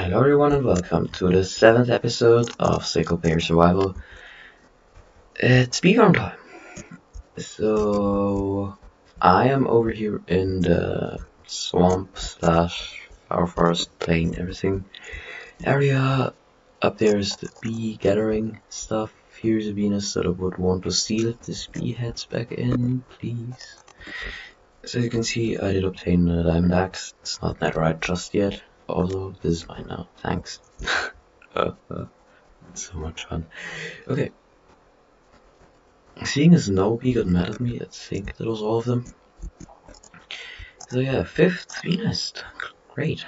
Hello everyone and welcome to the 7th episode of Single Player Survival. It's Beefarm time. So I am over here in the swamp slash our forest plain everything area. Up there is the bee gathering stuff. Here's a Venus that I would want to steal if this bee heads back in, please. So you can see I did obtain a diamond axe. It's not netherite just yet. Although this is mine now, thanks. So much fun. Okay. Seeing as nobody got mad at me, I think that was all of them. So yeah, 5th Venus. Great.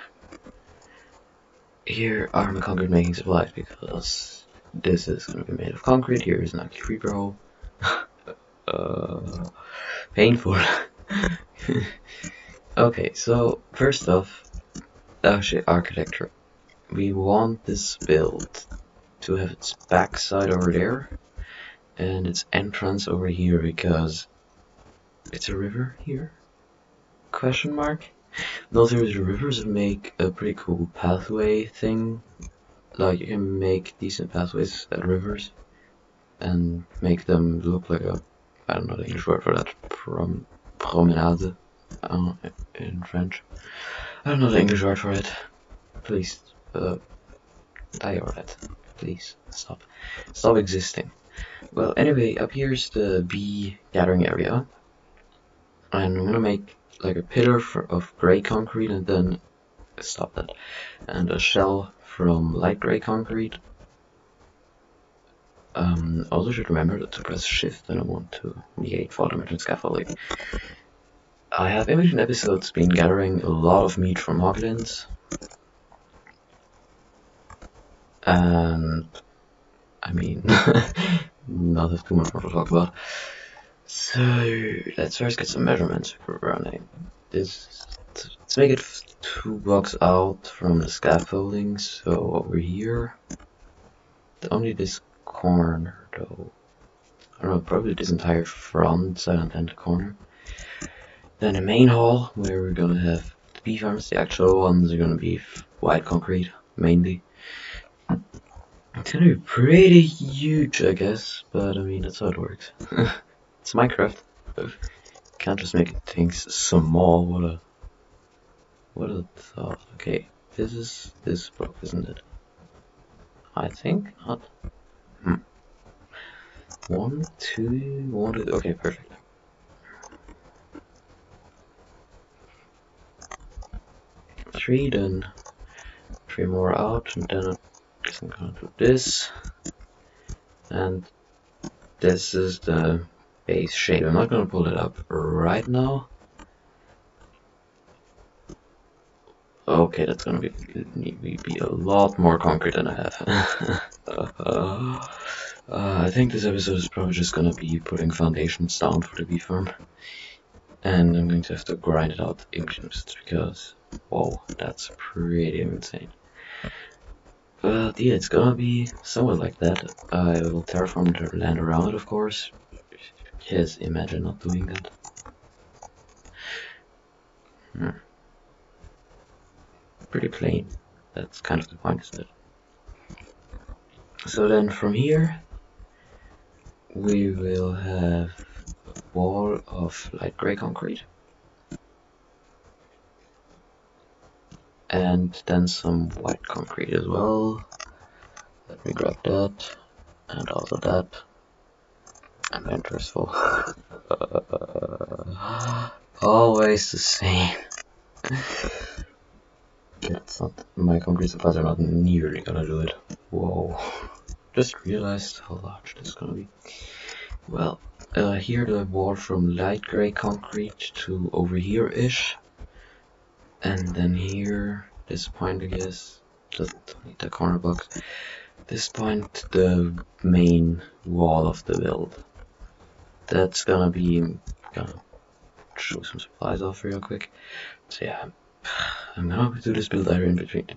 Here are my concrete making supplies because this is gonna be made of concrete. Here is an ugly creeper hole. Painful. Okay, so first off, actually architecture. We want this build to have its backside over there and its entrance over here because it's a river here? Question mark? No, there's rivers that make a pretty cool pathway thing. Like you can make decent pathways at rivers and make them look like a, I don't know the English word for that, promenade in French. I don't know the English word for it. Please, diorite. Please, stop. Stop existing. Well, anyway, up here's the bee gathering area. And I'm gonna make like a pillar of grey concrete and then stop that. And a shell from light grey concrete. Also should remember to press shift when I want to negate fall damage and scaffolding. I have in between episodes been gathering a lot of meat from hoglins. And I mean not have too much more to talk about. So let's first get some measurements for running. Let's make it 2 blocks out from the scaffolding. So over here, only this corner though. I don't know, probably this entire front side and then the corner. Then the main hall where we're gonna have the bee farms. The actual ones are gonna be white concrete mainly. It's gonna be pretty huge, I guess, but I mean that's how it works. It's Minecraft. Can't just make things small. What a thought. Okay, this is this block, isn't it? I think not. 1, 2, 1, 2. Okay, perfect. Three, then 3 more out, and then I guess I'm gonna do this. And this is the base shape. I'm not gonna pull it up right now. Okay, that's gonna be a lot more concrete than I have. I think this episode is probably just gonna be putting foundations down for the bee farm. And I'm going to have to grind it out in increments because, whoa, that's pretty insane. But yeah, it's gonna be somewhat like that. I will terraform the land around it, of course. Yes, imagine not doing that. Pretty plain. That's kind of the point, isn't it? So then from here, we will have a wall of light grey concrete. And then some white concrete as well. Let me grab that. And also that. And enter's full. Always the same. It's not, my concrete supplies are not nearly gonna do it. Whoa. Just realized how large this is gonna be. Well, here the wall from light grey concrete to over here-ish. And then here, this point I guess, just need the corner box. This point, the main wall of the build. That's gonna be, gonna show some supplies off real quick. So yeah, I'm gonna do this build either in between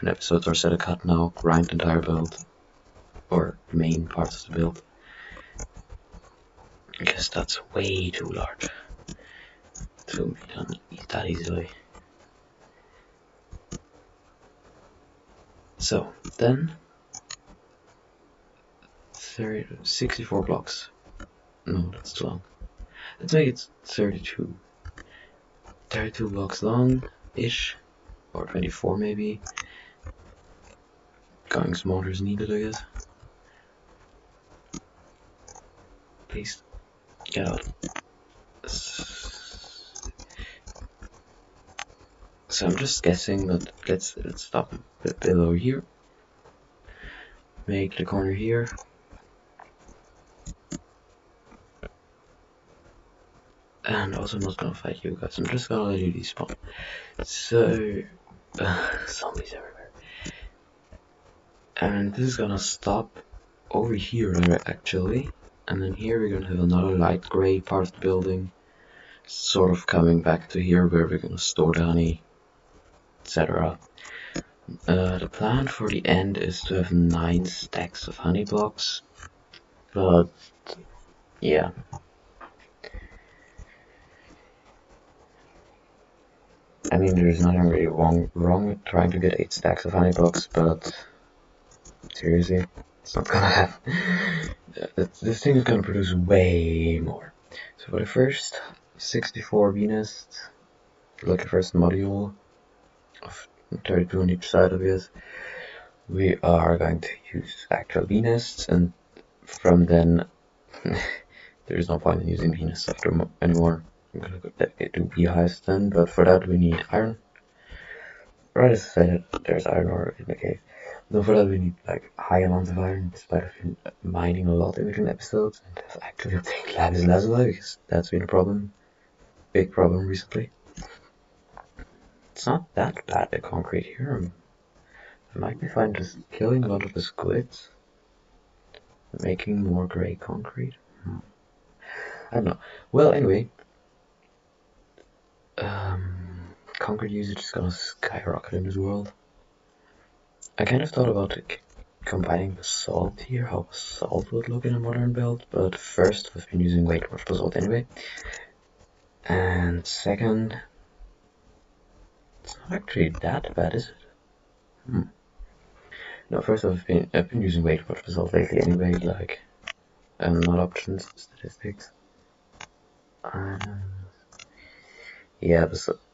episodes or set a cut now, grind the entire build, or main parts of the build. Because that's way too large to be done that easily. So then 64 blocks. No, that's too long. Let's make it 32. 32 blocks long-ish, or 24 maybe. Going smaller is needed, I guess. Please, get out. So I'm just guessing that let's stop a bit below here. Make the corner here. And also I'm not gonna fight you guys, I'm just gonna let you despawn. So, zombies everywhere. And this is gonna stop over here actually. And then here we're gonna have another light grey part of the building. Sort of coming back to here where we're gonna store the honey, etc. The plan for the end is to have 9 stacks of honey blocks. But, yeah. I mean, there's nothing really wrong with trying to get 8 stacks of honey blocks, but seriously, it's not gonna happen. This thing is gonna produce way more. So for the first 64 bee nests, like the first module of 32 on each side of it, we are going to use actual bee nests, and from then there's no point in using bee nests anymore. I'm gonna go do beehives then, but for that we need iron. Right as I said, there's iron ore in the cave. No, for that we need like high amounts of iron, despite mining a lot in between episodes, and have actually obtained lapis lazuli, because that's been a problem, big problem recently. It's not that bad, the concrete here. I might be fine just killing a lot of the squids, making more grey concrete. I don't know. Well, anyway, concrete usage is gonna skyrocket in this world. I kind of thought about combining basalt here, how basalt would look in a modern build, but first we've been using way too much basalt anyway. And second, it's not actually that bad, is it? No, first I've been using way too much basalt lately anyway, like not options, statistics. Yeah,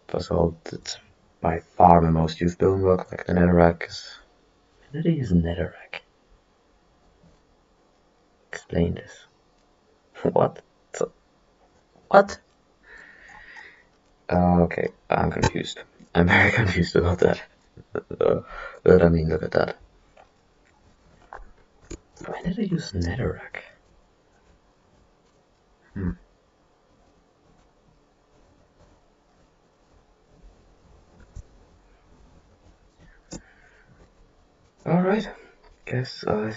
basalt, it's by far my most used building block, like the netherrack is... When did I use netherrack? Explain this. What? What? Okay, I'm confused. I'm very confused about that. But I mean, look at that. When did I use netherrack? Alright, guess I'll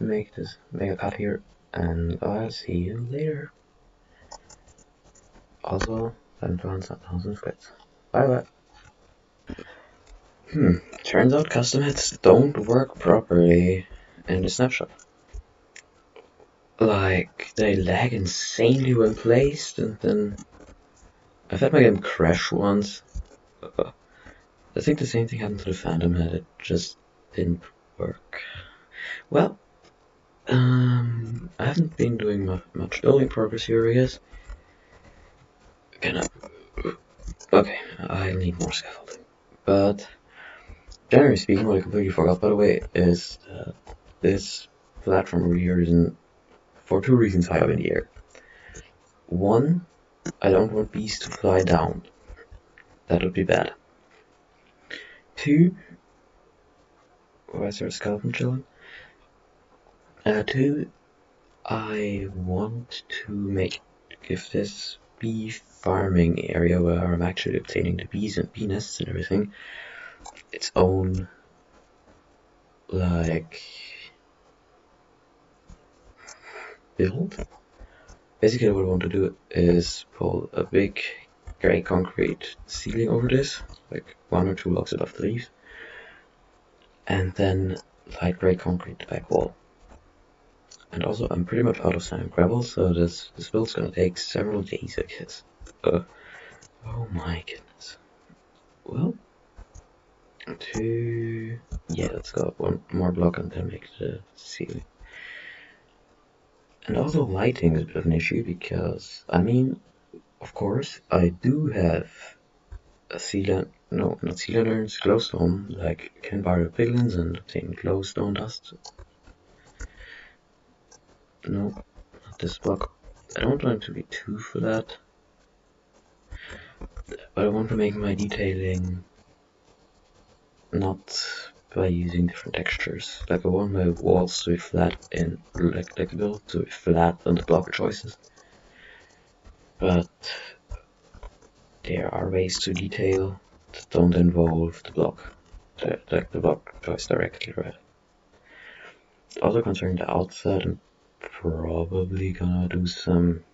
make a cut here, and I'll see you later. Also, 7,000 squids. Bye bye. Turns out custom hits don't work properly in the snapshot. Like, they lag insanely when placed, and then I've had my game crash once. I think the same thing happened to the Phantom Head, it just didn't work. Well, I haven't been doing much building progress here, I guess. Okay, I need more scaffolding. But, generally speaking, what I completely forgot, by the way, is that this platform over here is for 2 reasons high up in the air. 1, I don't want bees to fly down. That would be bad. 2, why is there a skeleton chilling? 2, I want to give this bee farming area where I'm actually obtaining the bees and bee nests and everything its own, like, build. Basically what I want to do is pull a big grey concrete ceiling over this, like 1 or 2 blocks above the leaves, and then light grey concrete back wall. And also I'm pretty much out of sand and gravel, so this build's gonna take several days, I guess. Oh my goodness. Well, yeah, let's go up one more block and then make the ceiling. And also lighting is a bit of an issue because, I mean, of course, I do have a no, not sea lanterns, glowstone, like can borrow piglins and obtain glowstone dust. No, not this block. I don't want to be too for that, but I want to make my detailing not by using different textures. Like I want my walls to be flat and like built to be flat on the block choices. But there are ways to detail that don't involve the block, the block choice directly, right? Also concerning the outside, I'm probably gonna do some.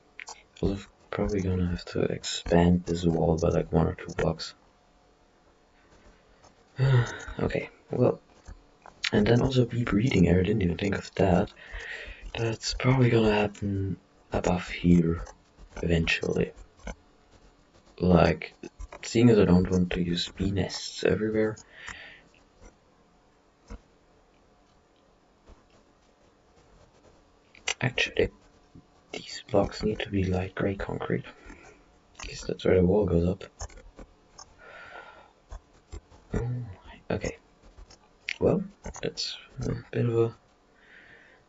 Also, probably gonna have to expand this wall by like 1 or 2 blocks. Okay, well, and then also be breeding area. Didn't even think of that. That's probably gonna happen above here eventually. Like, seeing as I don't want to use bee nests everywhere. Actually, these blocks need to be light grey concrete, because that's where the wall goes up. Okay, well, that's a bit of a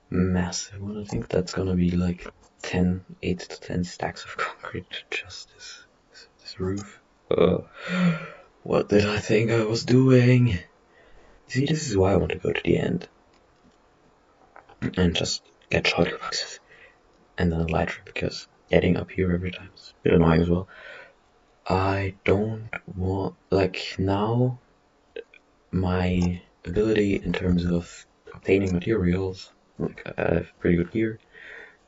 massive one. I think that's gonna be like 8 to 10 stacks of concrete to just this roof. What did I think I was doing? See, this is why I want to go to the end and just get shulker boxes and then a lighter, because getting up here every time is a bit annoying as well. I don't want, like, now my ability in terms of obtaining materials, like I have pretty good gear,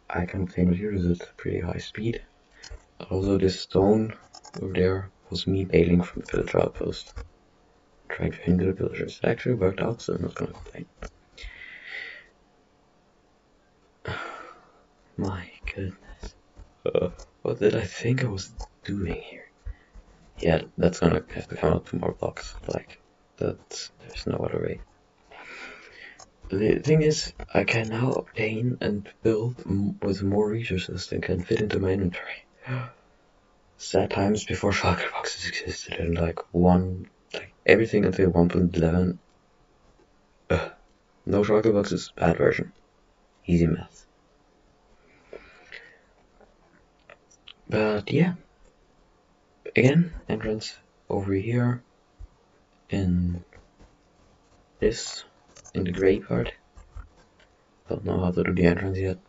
I can obtain materials at pretty high speed. Also, this stone over there was me bailing from the villager outpost, trying to hinder the villagers. It actually worked out, so I'm not gonna complain. My goodness. What did I think I was doing here? Yeah, that's gonna have to come out 2 more blocks. Like, there's no other way. The thing is, I can now obtain and build with more resources than can fit into my inventory. Sad times before shulker boxes existed, and like everything until 1.11. No shulker boxes, bad version. Easy math. But yeah, again, entrance over here in the gray part. Don't know how to do the entrance yet.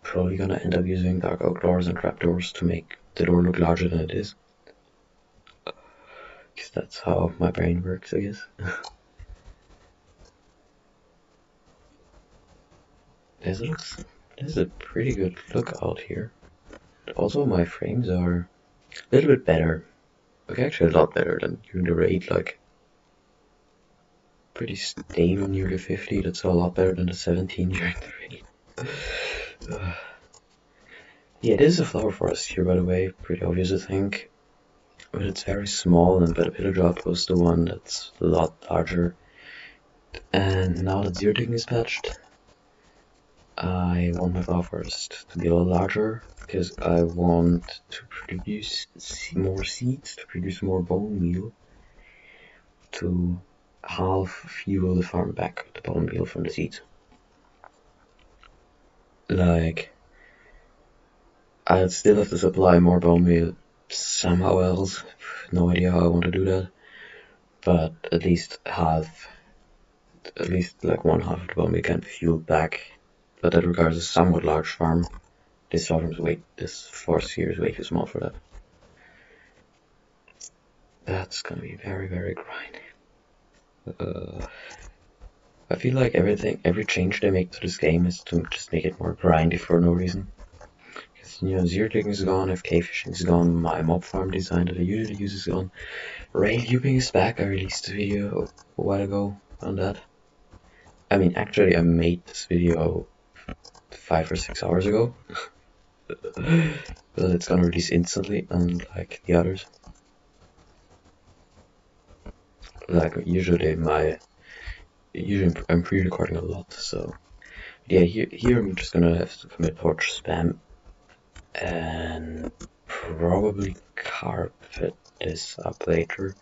Probably gonna end up using dark oak doors and trapdoors to make the door look larger than it is. Because that's how my brain works, I guess. This is a pretty good look out here. Also, my frames are a little bit better. Okay, actually a lot better than during the raid, like pretty stable nearly 50. That's a lot better than the 17 during the raid. Yeah, this is a flower forest here, by the way. Pretty obvious, I think. But it's very small, and the villager outpost, the one that's a lot larger. And now that zero digging is patched, I want my flower forest to be a lot larger, because I want to produce more seeds, to produce more bone meal, to half fuel the farm back the bone meal from the seeds. Like, I'd still have to supply more bone meal somehow else. No idea how I want to do that. But at least like 1/2 of the bone meal can be fueled back. But that requires a somewhat large farm. This forest here is way too small for that. That's gonna be very, very grindy. I feel like every change they make to this game is to just make it more grindy for no reason. Because, zero digging is gone, FK fishing is gone, my mob farm design that I usually use is gone. Raid looping is back. I released a video a while ago on that. I mean, actually, I made this video 5 or 6 hours ago. But it's gonna release instantly, unlike the others. Like, usually my usually I'm pre-recording a lot, so yeah, here I'm just gonna have to commit torch spam and probably carpet this up later,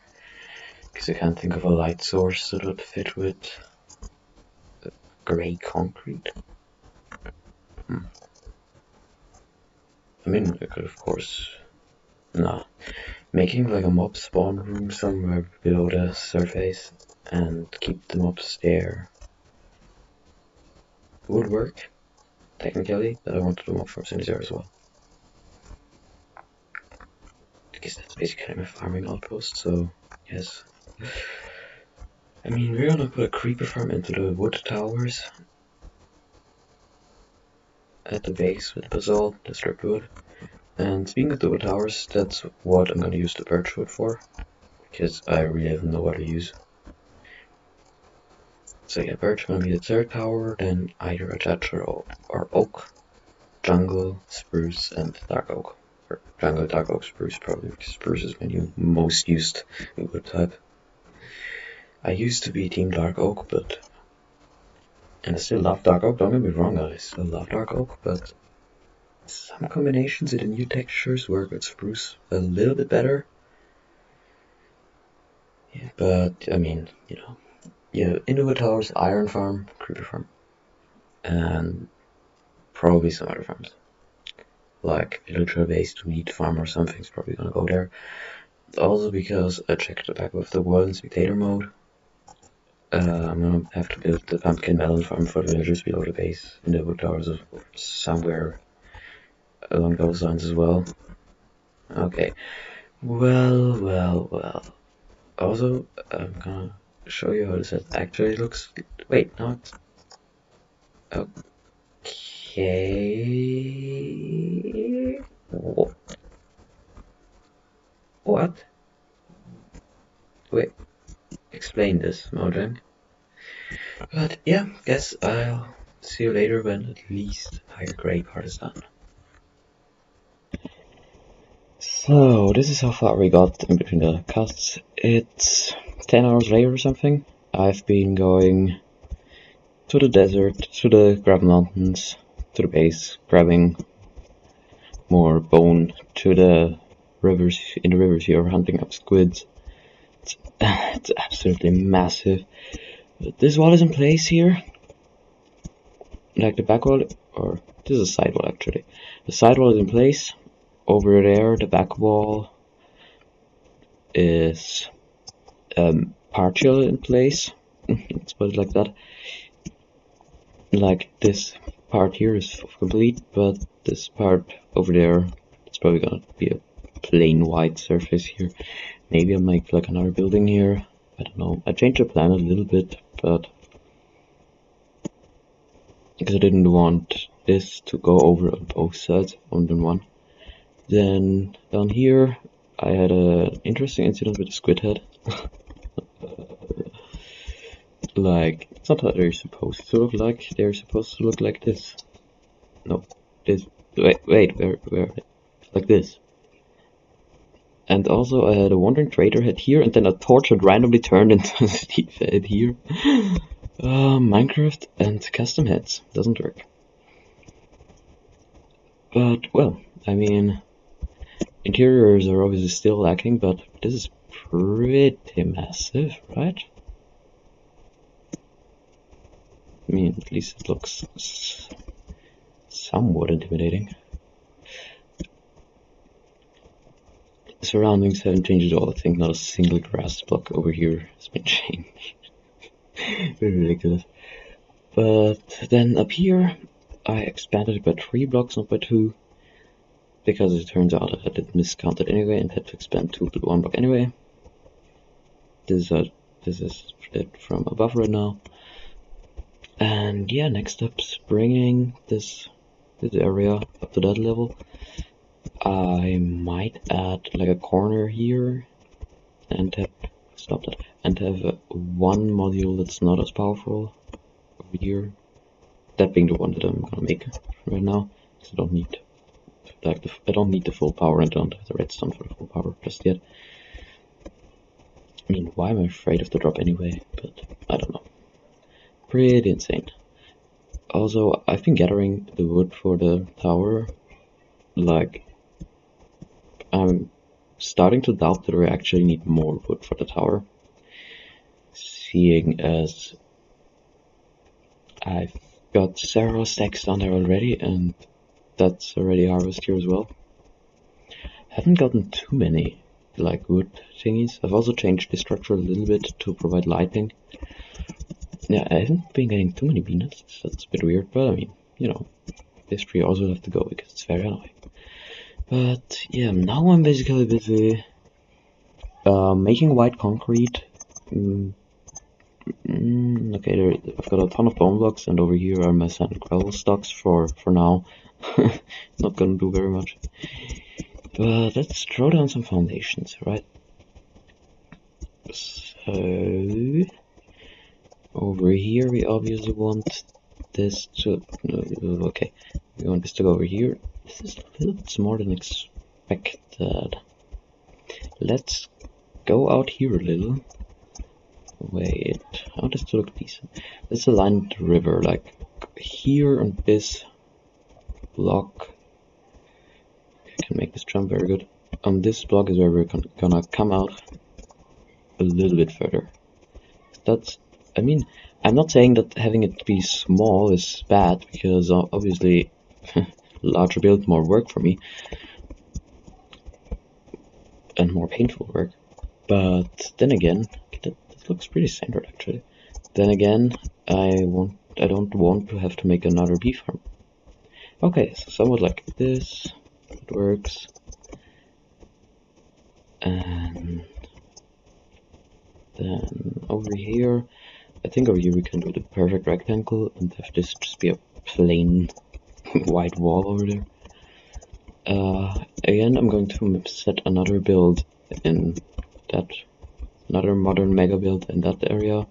because I can't think of a light source that would fit with grey concrete. I mean, I could of course, nah, making like a mob spawn room somewhere below the surface and keep the mobs there would work, technically, but I want to do mob farms in this area as well. I guess that's basically my farming outpost, so yes. I mean, we're gonna put a creeper farm into the wood towers at the base with basalt, the stripped wood. And speaking of the wood towers, that's what I'm gonna use the birch wood for, because I really have no other use. So yeah, birch gonna be the third tower, then either a thatcher or oak, jungle, spruce, and dark oak. Or jungle, dark oak, spruce probably, because spruce is my new most used wood type. I used to be team dark oak, but and I still love dark oak, don't get me wrong, I still love dark oak, but some combinations of the new textures work with spruce a little bit better. Yeah, but I mean, you know, yeah, into the towers, iron farm, creeper farm, and probably some other farms. Like Elytra based wheat farm or something's probably gonna go there. Also because I checked the back of the world in spectator mode. I'm gonna have to build the pumpkin melon farm for the villagers below the base in the wood towers or somewhere along those lines as well. Okay. Well. Also, I'm gonna show you how this actually looks. Wait, no, it's okay. What? Wait, explain this, Mojang. But yeah, guess I'll see you later when at least higher grade part is done. So this is how far we got in between the cuts. It's 10 hours later or something. I've been going to the desert, to the gravel mountains, to the base, grabbing more bone, to the rivers, in the rivers here, hunting up squids. It's absolutely massive. But this wall is in place here. Like the back wall, or this is a side wall actually. The side wall is in place. Over there, the back wall is partially in place. Let's put it like that. Like this part here is complete, but this part over there, it's probably gonna be a plain white surface here. Maybe I'll make like another building here. I don't know. I changed the plan a little bit, but because I didn't want this to go over on both sides, only on one. Then down here, I had an interesting incident with the squid head. Like, it's not how they're supposed to look like. They're supposed to look like this. No, this. Wait, where? Like this. And also, I had a wandering trader head here, and then a torch had randomly turned into a Steve head here. Minecraft and custom heads doesn't work. But well, I mean, interiors are obviously still lacking, but this is pretty massive, right? I mean, at least it looks somewhat intimidating. The surroundings haven't changed at all. I think not a single grass block over here has been changed. Very ridiculous. But then up here, I expanded it by 3 blocks, not by 2. Because it turns out I did miscount it anyway and had to expand 2 to 1 block anyway. This is it from above right now. And yeah, next step's bringing this area up to that level. I might add like a corner here and have one module that's not as powerful over here. That being the one that I'm gonna make right now, because I don't need the full power and don't have the redstone for the full power just yet. I mean, why am I afraid of the drop anyway? But I don't know. pretty insane. Also, I've been gathering the wood for the tower. Like, I'm starting to doubt that we actually need more wood for the tower, seeing as I've got several stacks down there already, and that's already harvested here as well. Haven't gotten too many like wood thingies. I've also changed the structure a little bit to provide lighting. Yeah, I haven't been getting too many bee nests. That's a bit weird, but I mean, you know, this tree also will have to go because it's very annoying. But yeah, now I'm basically busy making white concrete. Okay, I've got a ton of bone blocks, and over here are my sand and gravel stocks for now. Not gonna do very much. But let's throw down some foundations, right? So over here we obviously want this to okay, we want this to go over here. This is a little bit smaller than expected. Let's go out here a little. Wait, how does this look decent? Let's align the river like here on this block. I can make this jump very good. On this block is where we're gonna come out a little bit further. That's, I mean, I'm not saying that having it be small is bad, because obviously larger build, more work for me and more painful work. But then again, that looks pretty centered actually. Then again, I don't want to have to make another bee farm. Okay, so somewhat like this, it works. And then over here, I think over here we can do the perfect rectangle and have this just be a plain white wall over there. Again, I'm going to set another build in that, another modern mega build in that area.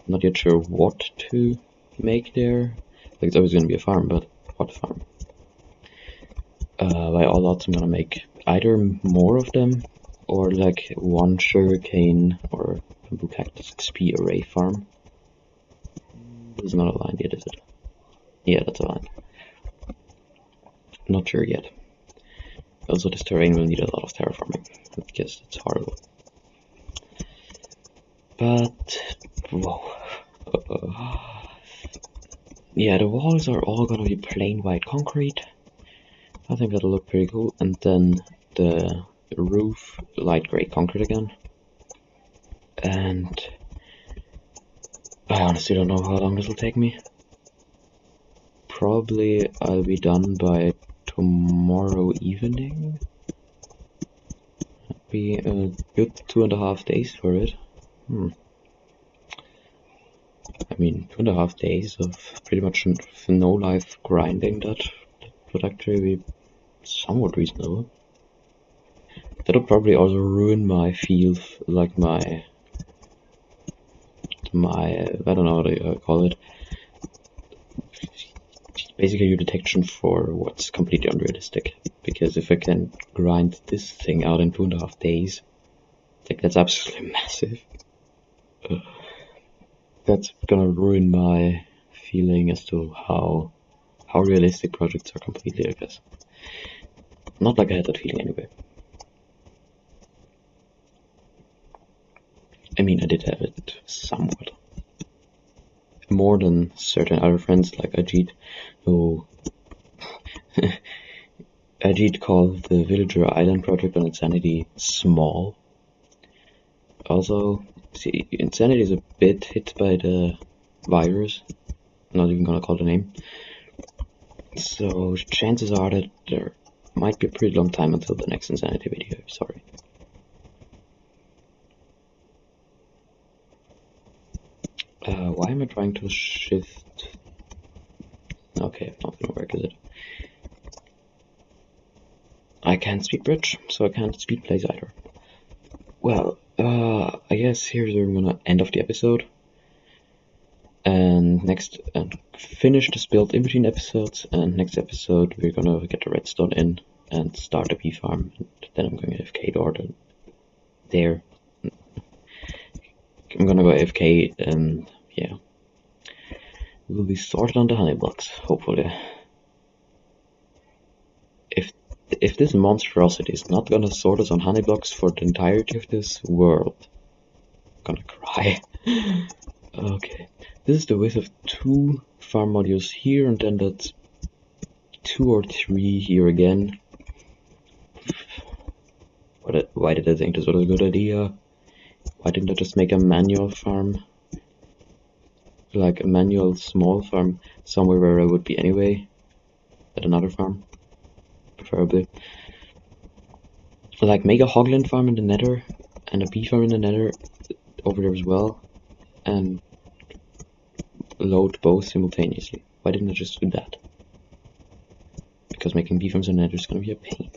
Not yet sure what to make there. Like, it's always going to be a farm, but what farm? By all odds, I'm gonna make either more of them, or like one sugarcane or bamboo cactus XP array farm. This is not aligned yet, is it? Yeah, that's aligned. Not sure yet. Also, this terrain will need a lot of terraforming. I guess it's horrible. But whoa. Yeah, the walls are all gonna be plain white concrete. I think that'll look pretty cool. And then the roof, light gray concrete again. And I honestly don't know how long this will take me. Probably I'll be done by tomorrow evening. That'd be a good 2.5 days for it. I mean, 2.5 days of pretty much no life grinding, that would actually be somewhat reasonable. That'll probably also ruin my field, like my I don't know how to call it. Basically your detection for what's completely unrealistic. Because if I can grind this thing out in 2.5 days, like, that's absolutely massive. That's gonna ruin my feeling as to how realistic projects are completely, I guess. Not like I had that feeling anyway. I mean, I did have it somewhat. More than certain other friends like Ajit, who Ajit called the Villager Island project on Insanity small. Also, see, Insanity is a bit hit by the virus. I'm not even gonna call the name. So chances are that there might be a pretty long time until the next Insanity video. Sorry. Why am I trying to shift? Okay, not gonna work, is it? I can't speed bridge, so I can't speed place either. Well, I guess here's where we're gonna end off the episode. And finish this build in between episodes, and next episode we're gonna get the redstone in and start a bee farm, and then I'm going to AFK there. I'm gonna go AFK, and yeah. we will be sorted on the honey blocks, hopefully. If this monstrosity is not gonna sort us on honey blocks for the entirety of this world, I'm gonna cry. Okay, this is the width of 2 farm modules here, and then that's 2 or 3 here again. Why did I think this was a good idea? Why didn't I just make a manual farm? Like a manual small farm somewhere where I would be anyway, at another farm, preferably. Like make a hogland farm in the nether and a bee farm in the nether over there as well, and load both simultaneously. Why didn't I just do that? Because making bee farms in the nether is gonna be a pain.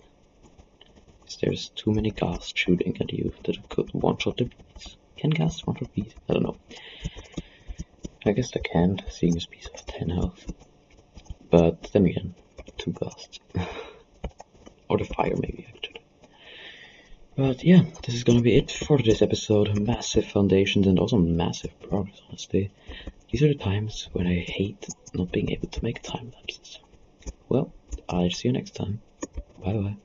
There's too many ghasts shooting at you that could one-shot the bees. Can ghasts one-shot bees? I don't know. I guess they can, seeing as bees have 10 health. But then again, 2 ghasts. Or the fire maybe, actually. But yeah, this is gonna be it for this episode. Massive foundations and also massive progress, honestly. These are the times when I hate not being able to make time lapses. Well, I'll see you next time. Bye bye.